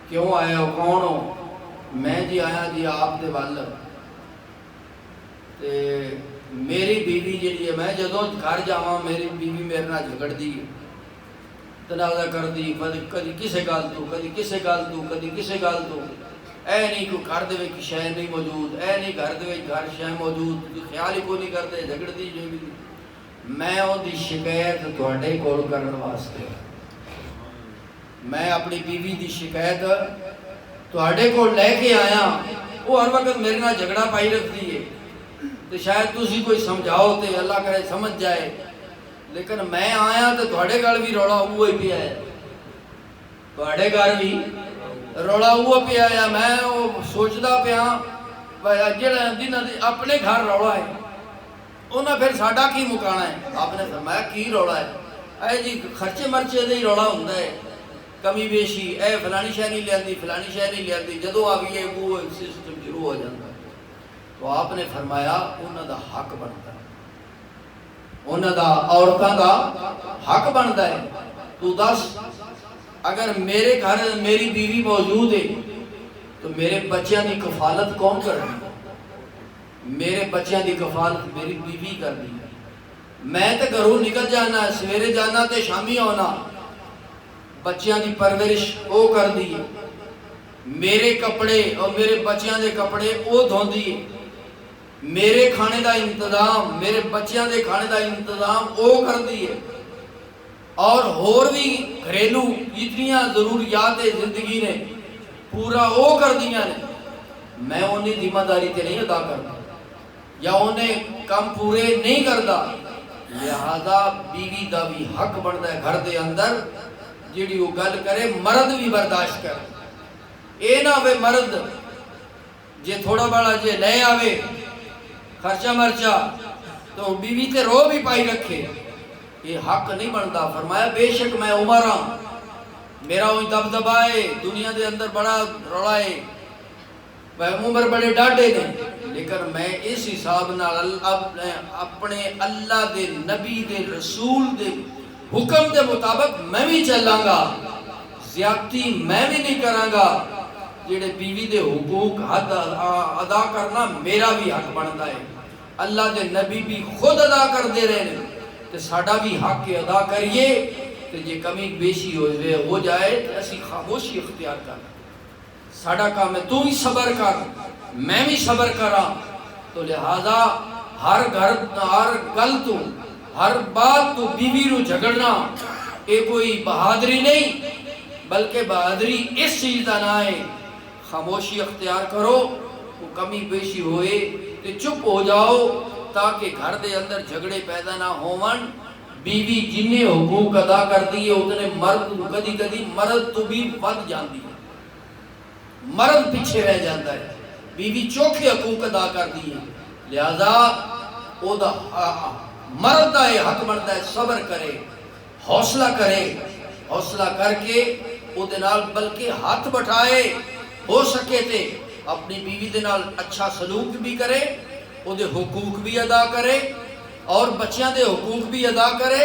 کیوں آئے ہو، کون ہو؟ میں جی آیا جی آپ دے وال، تے میری بیوی جی ہے، میں جدوں گھر جاواں میری بیوی میرے نال جھگڑ دی، تنازع کر دی، کدی کسے گل تو، کدی کسے گل تو، کدی کسے گل تو، اے نہیں کوئی گھر دے وچ شے نہیں موجود، اے نہیں گھر دے وچ گھر شے موجود، خیال ہی کوئی نہیں کرتے، جھگڑ دی جو بھی۔ میں اون دی شکایت تہاڈے کول کرن واسطے، میں اپنی بیوی دی شکایت تہاڈے کول لے کے آیا، وہ ہر وقت میرے نال جھگڑا پائی رکھدی ہے، تے شاید تسی کوئی سمجھاؤ تے اللہ کرے سمجھ جائے، لیکن میں آیا تے تہاڈے گھر بھی رولا اوہ ہی پیا ہے، تہاڈے گھر بھی رولا اوہ پیا ہے۔ میں سوچدا پیا جڑا جنہاں دے اپنے گھر رولا ہے انہاں پھر ساڈا کی مکانا ہے؟ آپ نے فرمایا کی رولا ہے؟ اے جی خرچے مرچے دے ہی رولا ہوندا ہے، کمی بیشی، اے فلانی شے نہیں لیندی، فلانی شے نہیں لیندی، جدوں آ گئی ہے وہ سسٹم شروع ہو جاتا ہے۔ تو آپ نے فرمایا انہاں دا حق بنتا ہے، انہاں دا عورتاں دا حق بنتا ہے۔ تو دس اگر میرے گھر میری بیوی موجود ہے تو میرے بچیاں دی کفالت کون کرنی؟ میرے بچیاں دی کفالت میری بیوی کرنی ہے۔ میں تے گھروں نکل جانا، سویرے جانا تے شامی آنا، بچیاں دی پرورش او کر دی، میرے کپڑے اور میرے بچیاں دے کپڑے او دھون دی، میرے کھانے دا انتظام، میرے بچیاں دے کھانے دا انتظام او کر دی، اور بھی گھریلو جتنیاں ضروریات زندگی نے پورا او کر دیا نے، میں انہیں ذمہ داری تے نہیں ادا کرتا یا انہیں کم پورے نہیں کرتا، لہذا بیوی دا بھی حق بنتا ہے گھر دے اندر جیڑی وہ گل کرے مرد بھی برداشت کرے۔ اے نہ ہوئے مرد جے تھوڑا بڑا جے لے آوے خرچہ مرچہ تو بیوی تے رو بھی پائی رکھے، یہ حق نہیں بنتا۔ فرمایا بے شک میں عمر ہاں، میرا وہی دبدبا ہے، دنیا دے اندر بڑا رولا ہے، عمر بڑے ڈاڈے نے، لیکن میں اس حساب نال اپنے اللہ دے نبی دے رسول دے حکم دے مطابق میں بھی چلاں گا، زیادتی میں بھی نہیں کراں گا، جڑے بیوی دے حقوق حد ادا کرنا میرا بھی حق بنتا ہے۔ اللہ دے نبی بھی خود ادا کر دے رہے ہیں، تو ساڈا بھی حق ادا کریے، تو جے کمی بیشی ہو جائے تو اسی خاموشی اختیار کر، ساڈا کام ہے تو ہی صبر کر میں بھی صبر کراں۔ تو لہذا ہر گل تو ہر بات تو بیوی رو جھگڑنا یہ کوئی بہادری نہیں، بلکہ بہادری اس چیز کا نہ ہے، خاموشی اختیار کرو، وہ کمی بیشی ہوئے تو چپ ہو جاؤ تاکہ گھر دے اندر جھگڑے پیدا نہ ہون۔ بیوی جنہیں حقوق ادا کرتی ہے اتنے مرد کدی کدی مرد تو بھی ود جاندی ہے، مرد پیچھے رہ جاتا ہے، بیوی چوکھے حقوق ادا کرتی ہے، لہذا او دا مرد دا یہ حق بنتا ہے صبر کرے، حوصلہ کرے، حوصلہ کر کے او دے نال بلکہ ہاتھ بٹھائے، ہو سکے تے اپنی بیوی دے نال اچھا سلوک بھی کرے، او دے حقوق بھی ادا کرے اور بچیاں دے حقوق بھی ادا کرے،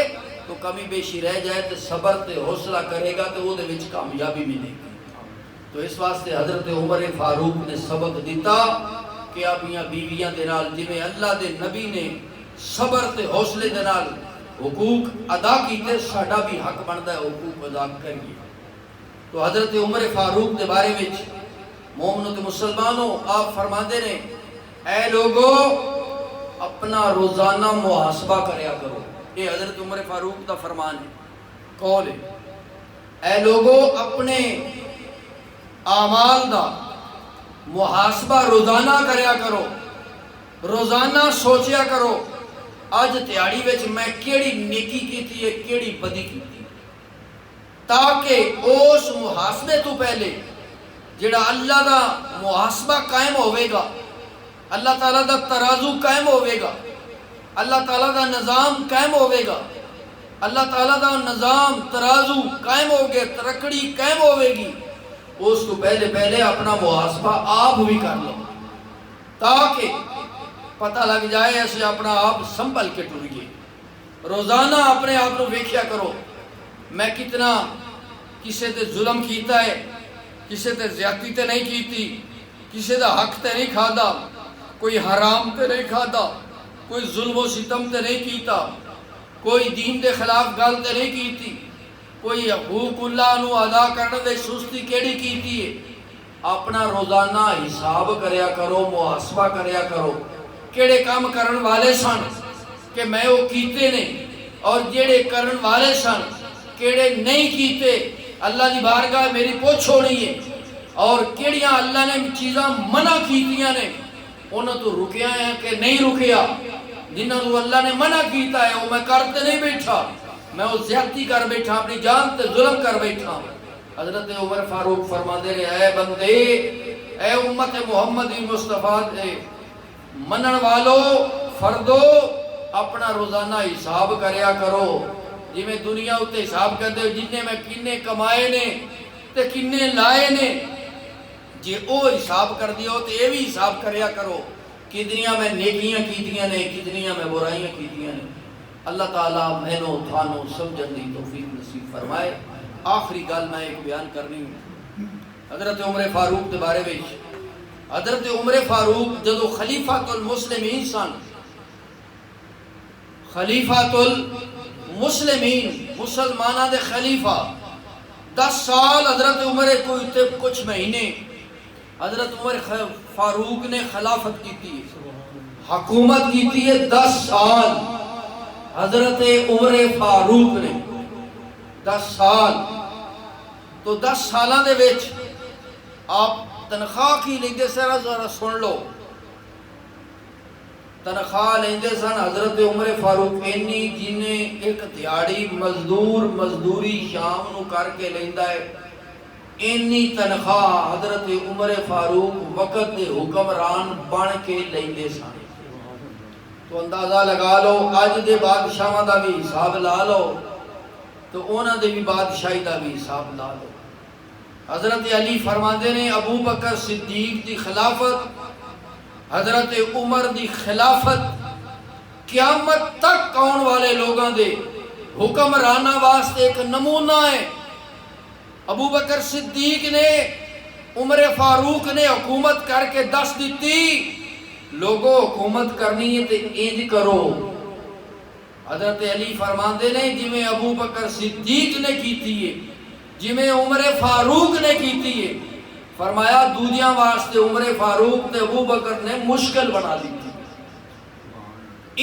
تو کمی بیشی رہ جائے تو صبر تے حوصلہ کرے گا تو او دے وچ کامیابی ملے گی۔ تو اس واسطے حضرت عمر فاروق نے سبق دیتا کہ اپنی بیویاں دے نال جویں اللہ دے نبی نے صبر تے حوصلے دے نال حقوق ادا کیتے، ساڈا بھی حق بندا ہے حقوق ادا کریے۔ تو حضرت عمر فاروق دے بارے وچ مومنوں تے مسلمانوں آپ فرماندے نے، اے لوگو اپنا روزانہ محاسبہ کریا کرو۔ یہ حضرت عمر فاروق دا فرمان ہے، قول ہے۔ اے لوگو اپنے اعمال دا محاسبہ روزانہ کریا کرو، روزانہ سوچیا کرو اج تیاڑی وچ میں کیڑی نیکی کیتی ہے کیڑی بدی کیتی، تاکہ اس محاسبے تو پہلے جڑا اللہ دا محاسبہ قائم ہوئے گا، اللہ تعالیٰ دا ترازو قائم ہوئے گا، اللہ تعالیٰ دا نظام قائم ہوئے گا، اللہ تعالیٰ دا نظام ترازو قائم ہوگے، ترکڑی قائم ہوئے گی، اس کو پہلے اپنا محاسبہ آپ بھی کر لو، تاکہ پتہ لگ جائے ایسے اپنا آپ سنبھل کے ٹریے۔ روزانہ اپنے آپ کو ویکھیا کرو، میں کتنا کسے تے ظلم کیتا ہے، کسے تے زیادتی تے نہیں کیتی، کسے دا حق تے نہیں کھادا، کوئی حرام تے نہیں کھادا، کوئی ظلم و ستم تے نہیں کیتا، کوئی دین دے خلاف گل تے نہیں کیتی، کوئی حقوق اللہ نو ادا کرنے دے سستی کیڑی کیتی ہے۔ اپنا روزانہ حساب کریا کرو، محاسبہ کریا کرو، کیڑے کام کرن والے سن کہ میں وہ کیتے نے، اور جیڑے کرن والے سن کیڑے نہیں کیتے، اللہ دی بارگاہ میری پوچھ ہونی ہے، اور کیڑیاں اللہ نے چیزاں منع کیتیاں نے انہوں تو رکیا ہے کہ نہیں رکیا، جنہوں تو اللہ نے منع کیتا ہے وہ میں کرتے نہیں بیٹھا، میں وہ زیادتی کر بیٹھا، اپنی جان تے ظلم کر بیٹھا۔ حضرت عمر فاروق فرما دے رہے، اے بندے، اے امت محمدی مصطفیٰ دے منن والو فردو، اپنا روزانہ حساب کریا کرو، جی میں دنیا ہوتے حساب کرتے ہو جنہیں میں کنے کمائے نے تے کنے لائے نے، جی او حساب کر دیا ہو تو یہ بھی حساب کریا کرو، کتنیاں میں نیکیاں کیتیاں نے، کتنیاں میں برائیاں کیتیاں نے۔ اللہ تعالیٰ مینوں تھانوں سمجھن دی توفیق نصیب فرمائے۔ آخری گل میں ایک بیان کرنی ہوں حضرت عمر فاروق کے بارے میں۔ حضرت عمر فاروق جدو خلیفۃ المسلمین سن، خلیفۃ المسلمین مسلمانہ دے خلیفہ، 10 سال حضرت عمر کوئی کچھ مہینے حضرت عمر فاروق نے خلافت کی تھی، حکومت کی تھی 10 سال حضرت عمر فاروق نے، 10 سال۔ تو 10 سالہ دے وچ آپ تنخواہ کی لیندے سن، ذرا سن لو، تنخواہ لیندے سن حضرت عمر فاروق اینی جنہیں ایک دیہڑی مزدور مزدوری شام نو کر کے لیندا ہے، اینی تنخواہ حضرت عمر فاروق وقت دے حکمران بن کے لیندے سن۔ تو اندازہ لگا لو اج دے بادشاہاں دا بھی حساب لا لو تو انہاں دے بھی بادشاہی دا بھی حساب لا لو۔ حضرت علی فرماندے نے ابو بکر صدیق دی خلافت، حضرت عمر دی خلافت قیامت تک آن والے لوگاں دے حکمرانہ واسطے ایک نمونہ ہے۔ ابو بکر صدیق نے، عمر فاروق نے حکومت کر کے دس دیتی، لوگوں حکومت کرنی ہے تے انج کرو۔ حضرت علی فرماندے نے جی میں ابو بکر صدیق نے کیتی ہے، جی میں عمر فاروق نے کیتی ہے، فرمایا دوجیاں واسطے عمر فاروق تے ابو بکر نے مشکل بنا دی تھی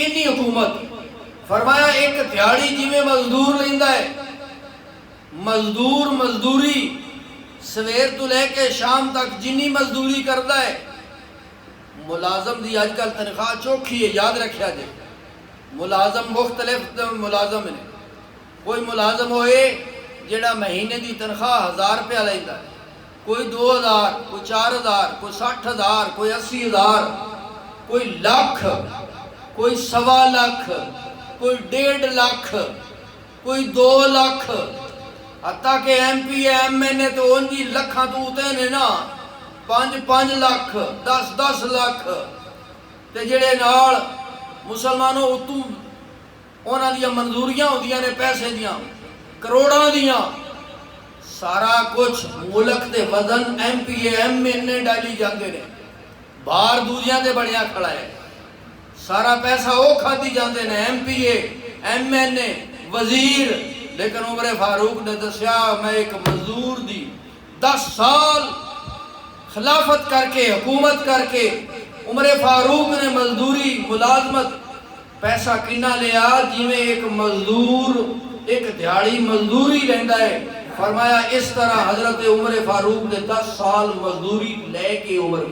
انی حکومت۔ فرمایا ایک دیہڑی جی میں مزدور لیندا ہے، مزدور مزدوری سویر تو لے کے شام تک جنی مزدوری کرتا ہے، ملازم دی آج کل تنخواہ چوکھی ہے، یاد رکھیا جائے، ملازم مختلف ملازم نے، کوئی ملازم ہوئے جڑا مہینے دی تنخواہ 1000 روپیہ لیندا ہے، کوئی 2000، کوئی 4000، کوئی 60,000، کوئی 80,000، کوئی لاکھ، کوئی 1.25 لاکھ، کوئی 1.5 لاکھ، کوئی 2 لاکھ، حتیٰ کہ ایم پی ایم این اے تو انجی لکھاں تو ہوتے نے نا، 5 لاکھ، 10 لاکھ، تے جڑے نال مسلمانوں اتوں انہاں دیاں منظوریاں ہوندیاں نے پیسے دیاں کروڑاں دیاں، سارا کچھ ملک دے وزن M P A M N A ڈالی جاندے نے، باہر دوجیاں دے بڑیاں کھڑا ہے، سارا پیسہ وہ کھاتی جاندے نے، M P A M N A وزیر۔ لیکن عمر فاروق نے دسیا میں ایک مزدور دی 10 سال خلافت کر کے حکومت کر کے عمر فاروق نے مزدوری ملازمت پیسہ کنا لیا جی میں ایک مزدور ایک دیہاڑی مزدوری لیندہ ہے۔ فرمایا اس طرح حضرت عمر فاروق نے 10 سال مزدوری لے کے عمر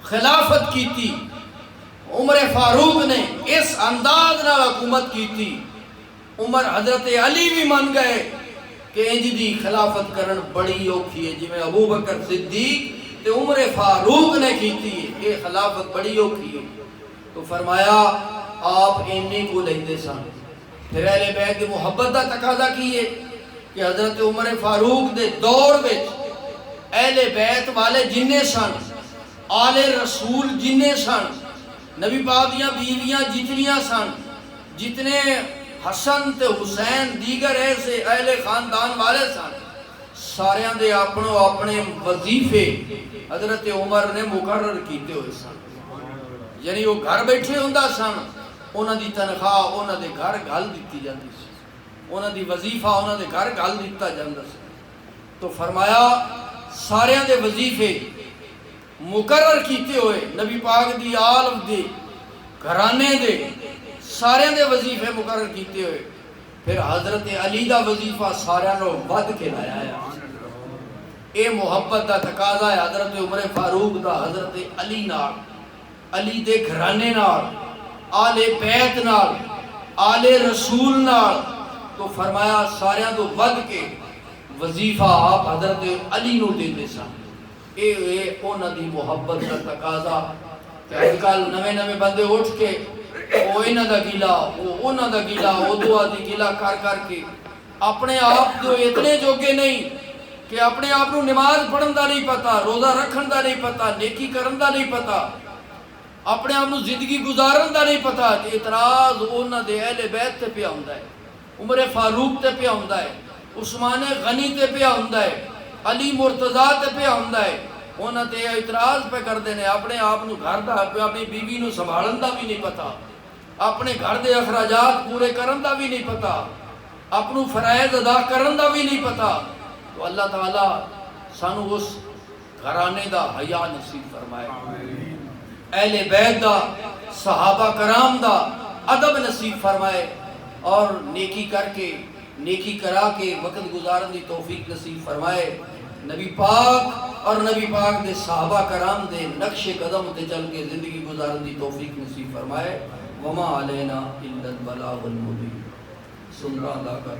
خلافت کی تھی۔ عمر فاروق نے اس انداز نال حکومت کی تھی۔ عمر حضرت علی بھی من گئے کہ انج دی خلافت کرن بڑی اوکھی ہے، جی میں ابو بکر صدیق تے عمر فاروق نے کی تھی، یہ خلافت بڑی اوکھی ہے۔ تو فرمایا آپ انہی کو لیندے سن۔ پھر اہل بیت دی محبت دا تقاضا کیے کہ حضرت عمر فاروق دے دور وچ اہل بیت والے جننے سن، آل رسول جننے سن، نبی پاک دیاں بیویاں جتنیاں سن، جتنے حسن تے حسین دیگر ایسے اہل خاندان والے سن، ساریاں دے اپنے وظیفے حضرت عمر نے مقرر کیتے ہوئے سن۔ یعنی وہ گھر بیٹھے ہوندہ سن، انہاں دی تنخواہ انہاں دے گھر گھل دیتی جاندی سی، انہاں دی وظیفہ انہاں دے گھر گھل دیتا جاندہ سی۔ تو فرمایا ساریاں دے وظیفے مقرر کیتے ہوئے، نبی پاک دی آل دے گھرانے دے ساریاں دے وظیفے مقرر کیتے ہوئے، پھر حضرت علی دا وظیفہ ساریاں نو ود کے لایا ہے۔ اے محبت دا تقاضا ہے حضرت عمر فاروق دا حضرت علی نال، علی دے گھرانے نال، آل بیت نال، آل رسول نال۔ تو فرمایا ساریاں تو ود کے وظیفہ آپ حضرت علی نو دیندے سن۔ اے انہاں دی محبت دا تقاضا کہ اج کل نویں نویں بندے اٹھ کے وہ انہاں دا گیلا، وہ انہاں دا گیلا، وہ دعا دی گیلا کر کر کے اپنے آپ جو اتنے جوگے نہیں کہ اپنے آپ نو نماز پڑھن دا نہیں پتا، روزہ رکھن دا نہیں پتا، نیکی کرن دا نہیں پتا، اپنے آپ نو زندگی گزارن دا نہیں پتا، کہ اعتراض انہاں دے اہل بیت تے پیا ہوندا ہے، عمر فاروق تے پیا ہوندا ہے، عثمان غنی تے پیا ہوندا ہے، علی مرتضیٰ تے پیا ہوندا ہے۔ انہاں تے اعتراض پہ کر دینے، اپنے آپ نو گھر دا اپنی بیوی نو سنبھالن دا بھی نہیں پتا، اپنے گھر دے اخراجات پورے کرن دا بھی نہیں پتا، اپنو فرائض ادا کرن دا بھی نہیں پتا۔ تو اللہ تعالیٰ سانو اس گھرانے دا حیا نصیب فرمائے، اہل بیت دا صحابہ کرام دا ادب نصیب فرمائے، اور نیکی کر کے نیکی کرا کے وقت گزارن دی توفیق نصیب فرمائے۔ نبی پاک اور نبی پاک دے صحابہ کرام دے نقش قدم تے چل کے زندگی گزارن دی توفیق نصیب فرمائے۔ وما علینا الا البلاغ المبین۔ سن رہا اللہ کا